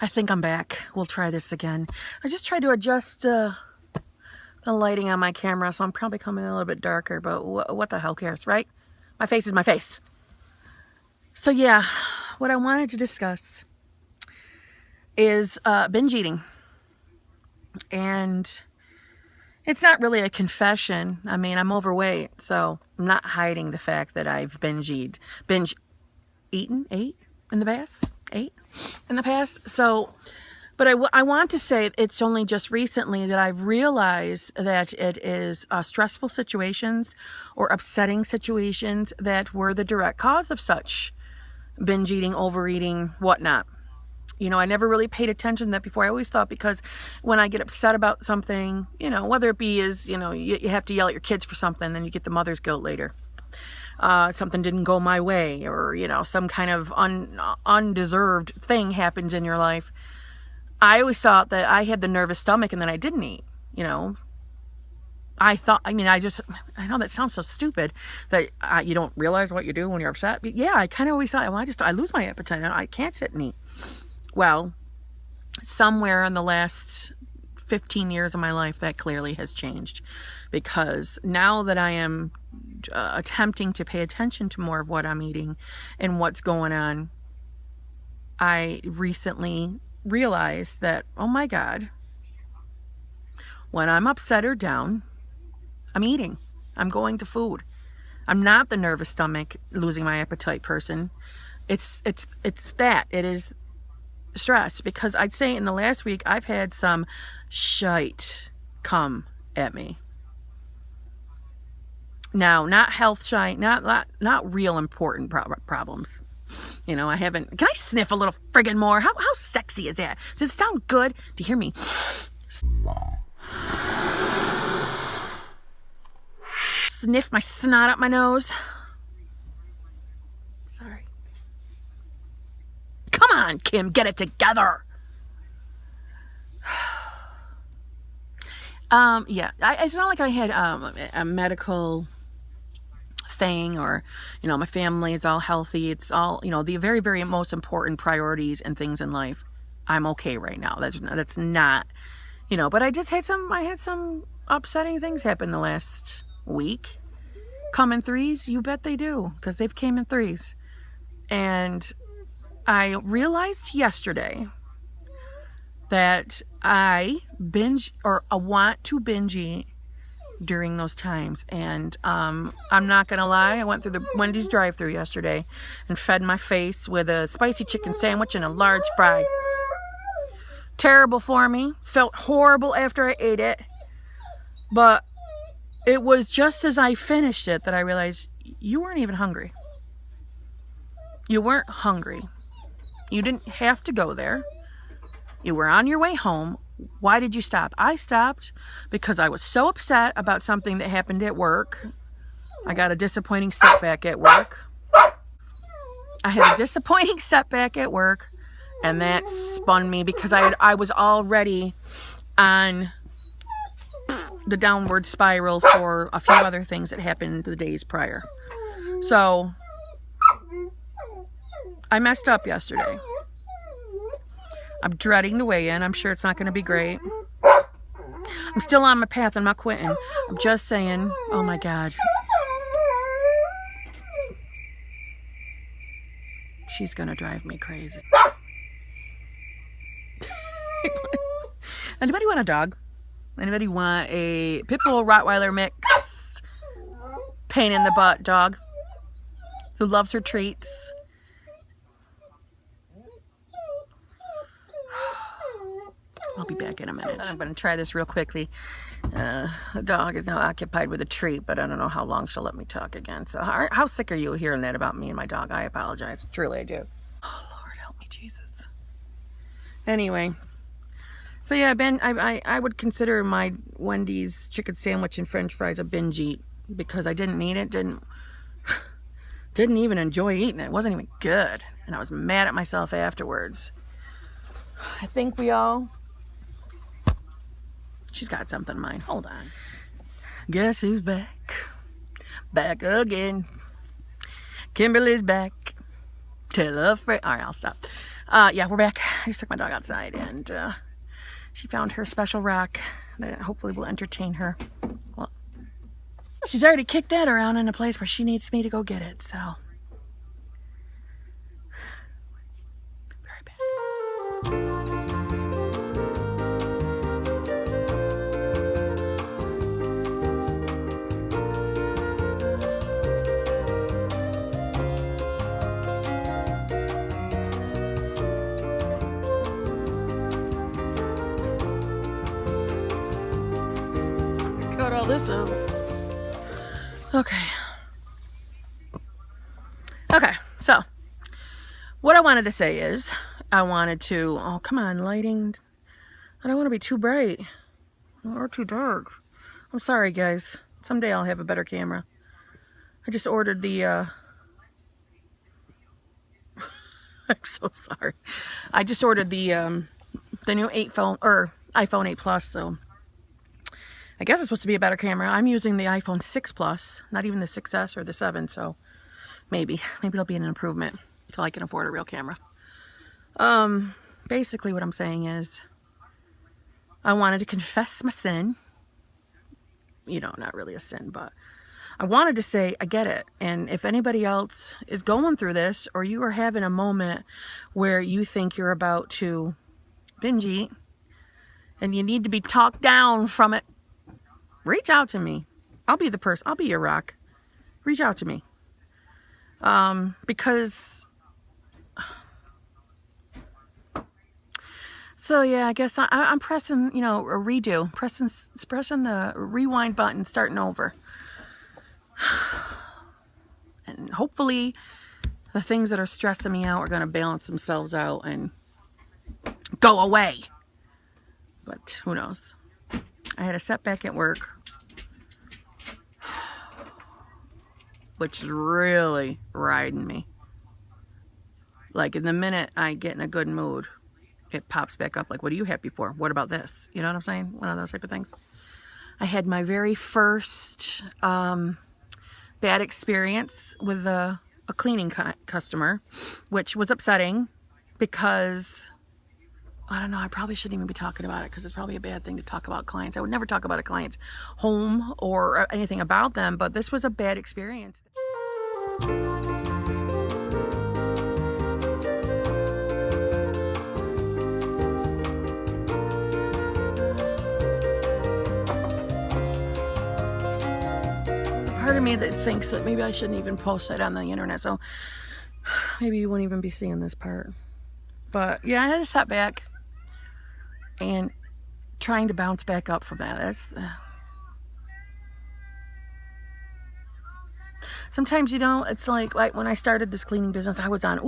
I think I'm back. We'll try this again. I just tried to adjust the lighting on my camera, so I'm probably coming in a little bit darker, but what the hell cares, right? My face is my face. So yeah, what I wanted to discuss is binge eating. And it's not really a confession. I mean, I'm overweight, so I'm not hiding the fact that I've binge eaten in the past. So, but I want to say it's only just recently that I've realized that it is stressful situations or upsetting situations that were the direct cause of such binge eating, overeating, whatnot. You know, I never really paid attention to that before. I always thought because when I get upset about something, you know, whether it be is, you know, you have to yell at your kids for something, then you get the mother's guilt later. Something didn't go my way, or, you know, some kind of undeserved thing happens in your life. I always thought that I had the nervous stomach and then I didn't eat, you know. I know that sounds so stupid that you don't realize what you do when you're upset. But yeah, I kind of always thought, well, I lose my appetite. I can't sit and eat. Well, somewhere in the last 15 years of my life, that clearly has changed, because now that I am attempting to pay attention to more of what I'm eating and what's going on, I recently realized that, oh my God, when I'm upset or down, I'm eating. I'm going to food. I'm not the nervous stomach, losing my appetite person. It's that. It is stress, because I'd say in the last week I've had some shite come at me. Now, not health shite, not real important problems. You know, I haven't. Can I sniff a little friggin' more? How sexy is that? Does it sound good? Do you hear me? Sniff my snot up my nose. Sorry. Come on, Kim, get it together. Yeah, it's not like I had a medical thing, or, you know, my family is all healthy. It's all, you know, the very, very most important priorities and things in life. I'm okay right now. That's not, you know, but I had some upsetting things happen the last week. Come in threes, you bet they do, because they've came in threes. And I realized yesterday that I want to binge eat during those times. And I'm not gonna lie, I went through the Wendy's drive-thru yesterday and fed my face with a spicy chicken sandwich and a large fry. Terrible for me. Felt horrible after I ate it. But it was just as I finished it that I realized you weren't even hungry. You weren't hungry. You didn't have to go there. You were on your way home. Why did you stop? I stopped because I was so upset about something that happened at work. I got a disappointing setback at work. And that spun me, because I was already on the downward spiral for a few other things that happened the days prior. So I messed up yesterday. I'm dreading the weigh-in. I'm sure it's not going to be great. I'm still on my path. I'm not quitting. I'm just saying, oh my God. She's going to drive me crazy. Anybody want a dog? Anybody want a pit bull Rottweiler mix, pain in the butt dog who loves her treats? I'll be back in a minute. I'm going to try this real quickly. The dog is now occupied with a treat, but I don't know how long she'll let me talk again. So how sick are you hearing that about me and my dog? I apologize. Truly, I do. Oh, Lord, help me, Jesus. Anyway. So yeah, Ben, I would consider my Wendy's chicken sandwich and french fries a binge eat, because I didn't eat it, didn't even enjoy eating it. It wasn't even good. And I was mad at myself afterwards. I think she's got something in mind. Hold on. Guess who's back? Back again. Kimberly's back. Tell a friend. All right, I'll stop. Yeah, we're back. I just took my dog outside, and she found her special rock that hopefully will entertain her. Well, she's already kicked that around in a place where she needs me to go get it, so. Very bad. Cut all this out. Okay. Okay, so what I wanted to say is I wanted to, oh, come on, lighting. I don't want to be too bright or too dark. I'm sorry, guys. Someday I'll have a better camera. I just ordered the, I'm so sorry. I just ordered the new iPhone 8 Plus, so I guess it's supposed to be a better camera. I'm using the iPhone 6 Plus, not even the 6S or the 7, so maybe it'll be an improvement until I can afford a real camera. Basically what I'm saying is I wanted to confess my sin. You know, not really a sin, but I wanted to say I get it. And if anybody else is going through this, or you are having a moment where you think you're about to binge eat and you need to be talked down from it, reach out to me. I'll be the person. I'll be your rock. Reach out to me. Because, so yeah, I guess I'm pressing, you know, a redo, pressing the rewind button, starting over. And hopefully the things that are stressing me out are going to balance themselves out and go away. But who knows? I had a setback at work, which is really riding me. Like, in the minute I get in a good mood, it pops back up. Like, what are you happy for? What about this? You know what I'm saying? One of those type of things. I had my very first bad experience with a cleaning customer, which was upsetting because, I don't know, I probably shouldn't even be talking about it because it's probably a bad thing to talk about clients. I would never talk about a client's home or anything about them, but this was a bad experience. Part of me that thinks that maybe I shouldn't even post it on the internet, so maybe you won't even be seeing this part. But yeah, I had a setback and trying to bounce back up from that. That's sometimes, you know, it's like when I started this cleaning business, I was on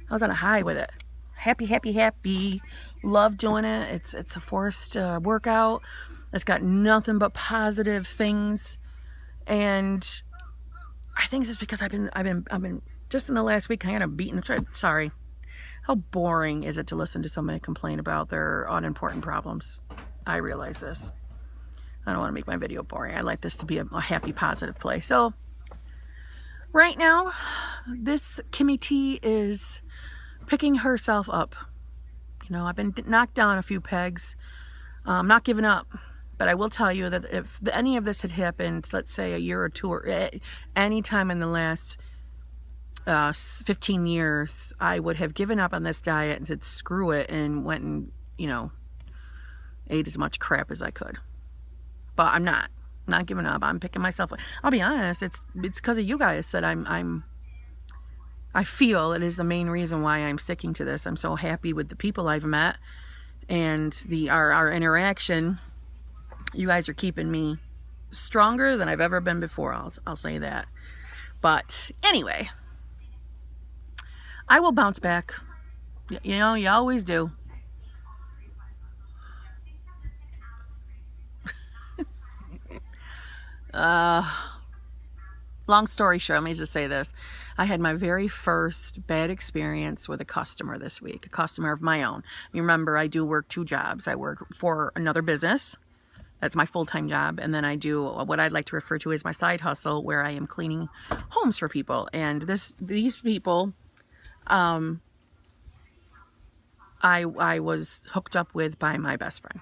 a high with it. Happy. Love doing it. It's a forced workout. It's got nothing but positive things. And I think it's because I've been just in the last week kind of beaten. Sorry. How boring is it to listen to somebody complain about their unimportant problems? I realize this. I don't want to make my video boring. I like this to be a happy, positive place. So right now, this Kimmy T is picking herself up. You know, I've been knocked down a few pegs. I'm not giving up. But I will tell you that if any of this had happened, let's say a year or two, or any time in the last 15 years, I would have given up on this diet and said, screw it, and went and, you know, ate as much crap as I could. But I'm not giving up. I'm picking myself up. I'll be honest, it's because of you guys that I feel it is the main reason why I'm sticking to this. I'm so happy with the people I've met and our interaction. You guys are keeping me stronger than I've ever been before. I'll say that. But anyway, I will bounce back. You know, you always do. Long story short, let me just say this. I had my very first bad experience with a customer this week, a customer of my own. You remember, I do work 2 jobs. I work for another business. That's my full-time job. And then I do what I'd like to refer to as my side hustle, where I am cleaning homes for people. And these people, I was hooked up with by my best friend.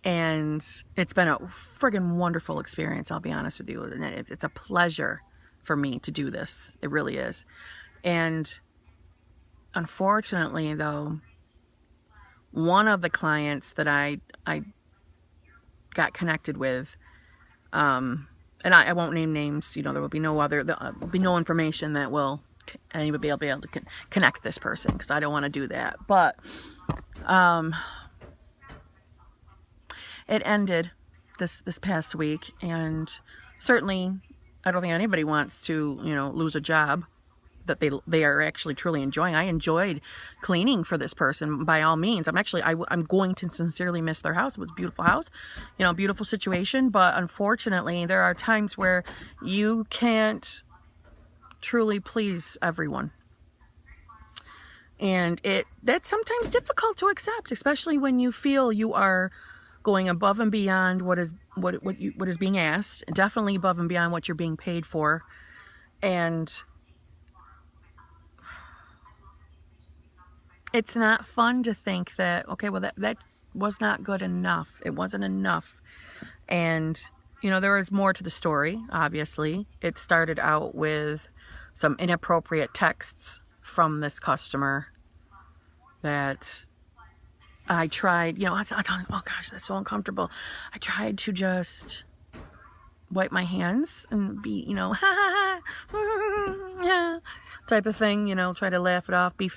And it's been a friggin' wonderful experience, I'll be honest with you. And it's a pleasure for me to do this. It really is. And unfortunately, though, one of the clients that I got connected with, and I won't name names, there will be no information that will anybody be able to connect this person, because I don't want to do that. But it ended this past week, and certainly I don't think anybody wants to lose a job that they are actually truly enjoying. I enjoyed cleaning for this person, by all means. I'm going to sincerely miss their house. It was a beautiful house, beautiful situation, but unfortunately there are times where you can't truly please everyone. And that's sometimes difficult to accept, especially when you feel you are going above and beyond what is being asked, definitely above and beyond what you're being paid for. And it's not fun to think that, okay, well, that was not good enough. It wasn't enough. And there is more to the story, obviously. It started out with some inappropriate texts from this customer that I tried, oh gosh, that's so uncomfortable. I tried to just wipe my hands and be, ha ha ha, yeah, type of thing, try to laugh it off, be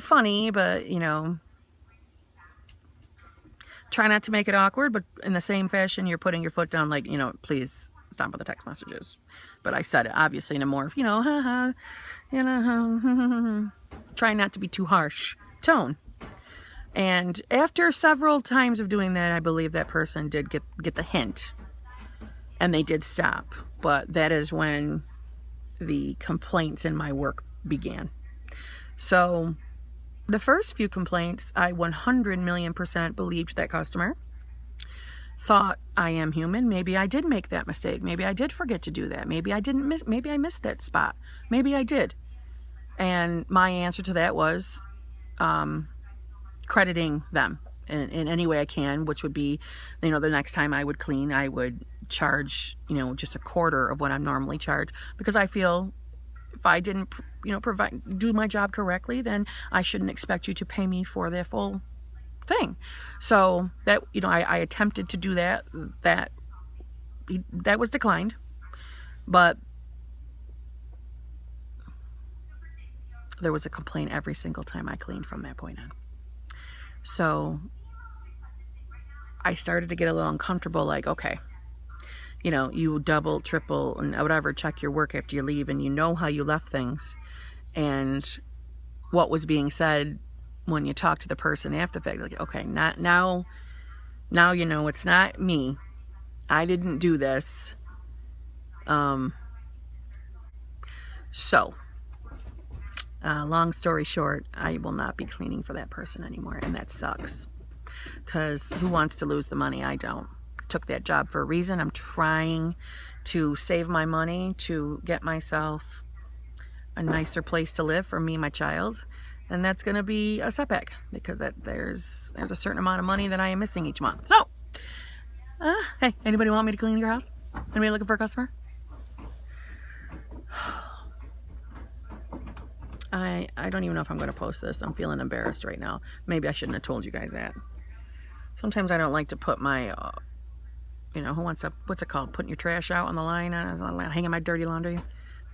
funny, but, try not to make it awkward, but in the same fashion, you're putting your foot down, like, please stop with the text messages. But I said it, obviously, in a more, ha ha, try not to be too harsh tone. And after several times of doing that, I believe that person did get the hint, and they did stop. But that is when the complaints in my work began. So the first few complaints, I 100,000,000% believed that customer, thought I am human. Maybe I did make that mistake. Maybe I did forget to do that. Maybe I missed that spot. Maybe I did. And my answer to that was crediting them in any way I can, which would be, the next time I would clean, I would charge, just a quarter of what I'm normally charged, because I feel if I didn't, do my job correctly, then I shouldn't expect you to pay me for the full thing. So that, I attempted to do that. That was declined, but there was a complaint every single time I cleaned from that point on. So I started to get a little uncomfortable, like, okay, you double, triple, and whatever, check your work after you leave, and how you left things, and what was being said when you talk to the person after the fact, like, okay, now it's not me. I didn't do this. So, long story short, I will not be cleaning for that person anymore, and that sucks. Because who wants to lose the money? I don't. Took that job for a reason. I'm trying to save my money to get myself a nicer place to live for me and my child, and that's going to be a setback, because there's a certain amount of money that I am missing each month. So, hey, anybody want me to clean your house? Anybody looking for a customer? I don't even know if I'm going to post this. I'm feeling embarrassed right now. Maybe I shouldn't have told you guys that. Sometimes I don't like to put my, who wants to, what's it called? Putting your trash out on the line, hanging my dirty laundry.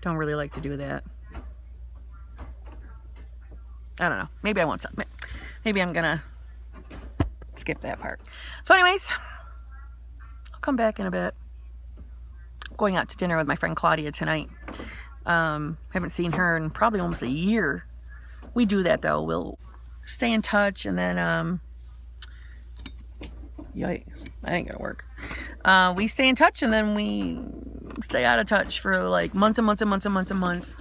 Don't really like to do that. I don't know. Maybe I won't. Maybe I'm going to skip that part. So anyways, I'll come back in a bit. I'm going out to dinner with my friend Claudia tonight. Haven't seen her in probably almost a year. We do that though. We'll stay in touch, and then yikes, that ain't gonna work. We stay in touch, and then we stay out of touch for like months and months and months and months and months,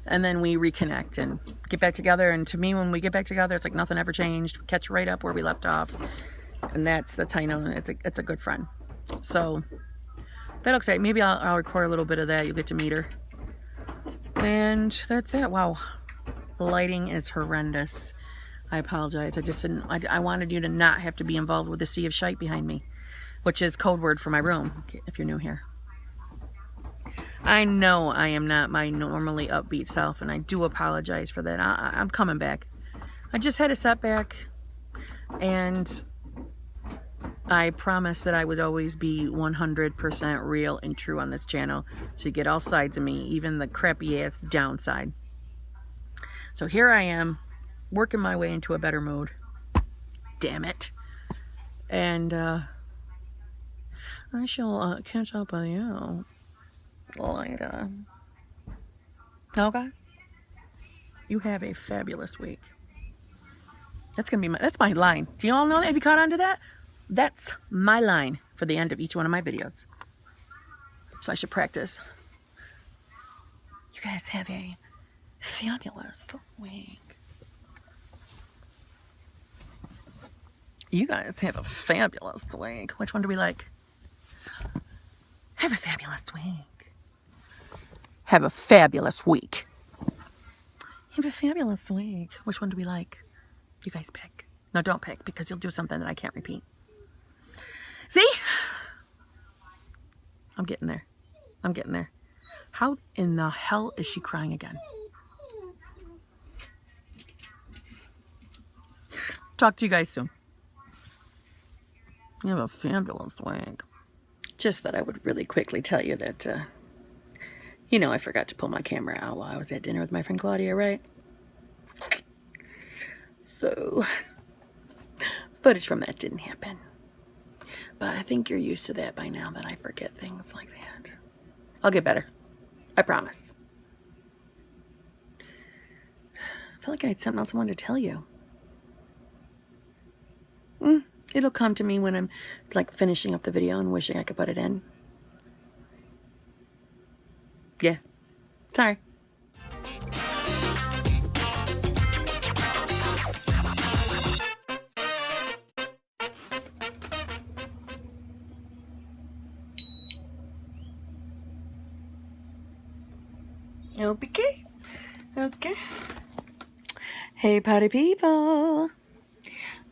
and then we reconnect and get back together. And to me, when we get back together, it's like nothing ever changed. We catch right up where we left off, and that's how you know it's a good friend. So that looks like maybe I'll record a little bit of that. You'll get to meet her. And that's it. Wow, the lighting is horrendous. I apologize. I just didn't, I wanted you to not have to be involved with the sea of shite behind me, which is code word for my room, if you're new here. I know I am not my normally upbeat self, and I do apologize for that. I'm coming back. I just had a setback, and I promised that I would always be 100% real and true on this channel, so you get all sides of me, even the crappy ass downside. So here I am, working my way into a better mood. Damn it. And I shall catch up with you later. Okay? You have a fabulous week. That's gonna be that's my line. Do you all know that? Have you caught on to that? That's my line for the end of each one of my videos. So I should practice. You guys have a fabulous week. You guys have a fabulous week. Which one do we like? Have a fabulous week. Have a fabulous week. Have a fabulous week. Which one do we like? You guys pick. No, don't pick, because you'll do something that I can't repeat. See? I'm getting there. I'm getting there. How in the hell is she crying again? Talk to you guys soon. You have a fabulous week. Just that I would really quickly tell you that, you know, I forgot to pull my camera out while I was at dinner with my friend Claudia, right? So, footage from that didn't happen. But I think you're used to that by now, that I forget things like that. I'll get better. I promise. I feel like I had something else I wanted to tell you. It'll come to me when I'm like finishing up the video and wishing I could put it in. Yeah. Sorry. Okay. Okay. Hey, party people.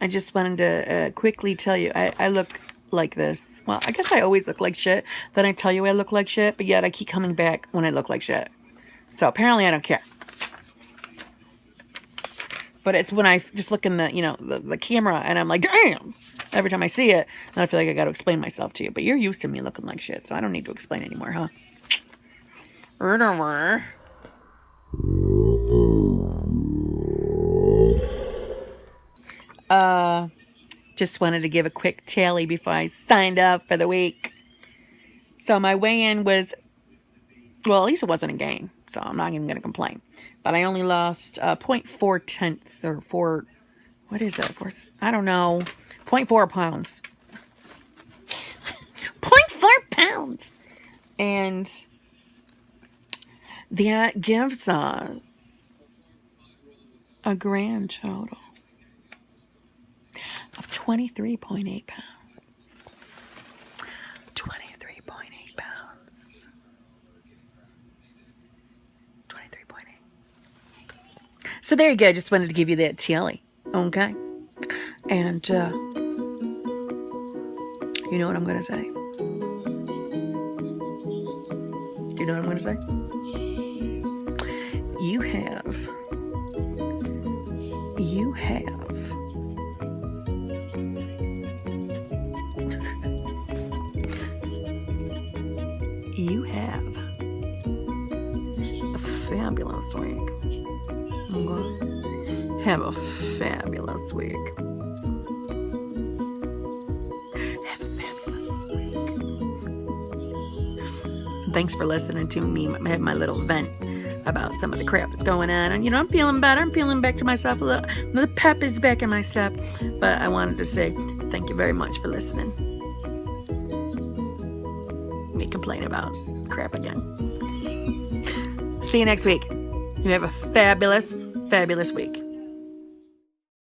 I just wanted to quickly tell you, I look like this. Well, I guess I always look like shit. Then I tell you I look like shit, but yet I keep coming back when I look like shit. So apparently I don't care. But it's when I just look in the, you know, the camera and I'm like, damn! Every time I see it, then I feel like I got to explain myself to you. But you're used to me looking like shit, so I don't need to explain anymore, huh? Whatever. Just wanted to give a quick tally before I signed up for the week. So my weigh-in was, well, at least it wasn't a gain, so I'm not even going to complain. But I only lost 0.4 tenths, or 4, what is it? I don't know, 0.4 pounds. 0.4 pounds! And that gives us a grand total of 23.8 pounds. 23.8 pounds. 23.8. So there you go. I just wanted to give you that tally. Okay? And, you know what I'm going to say? You know what I'm going to say? You have a fabulous week. Okay? Have a fabulous week. Have a fabulous week. Thanks for listening to me have my little vent about some of the crap that's going on. And, you know, I'm feeling better. I'm feeling back to myself a little. The pep is back in my step. But I wanted to say thank you very much for listening. Me complain about crap again. See you next week. You have a fabulous, fabulous week.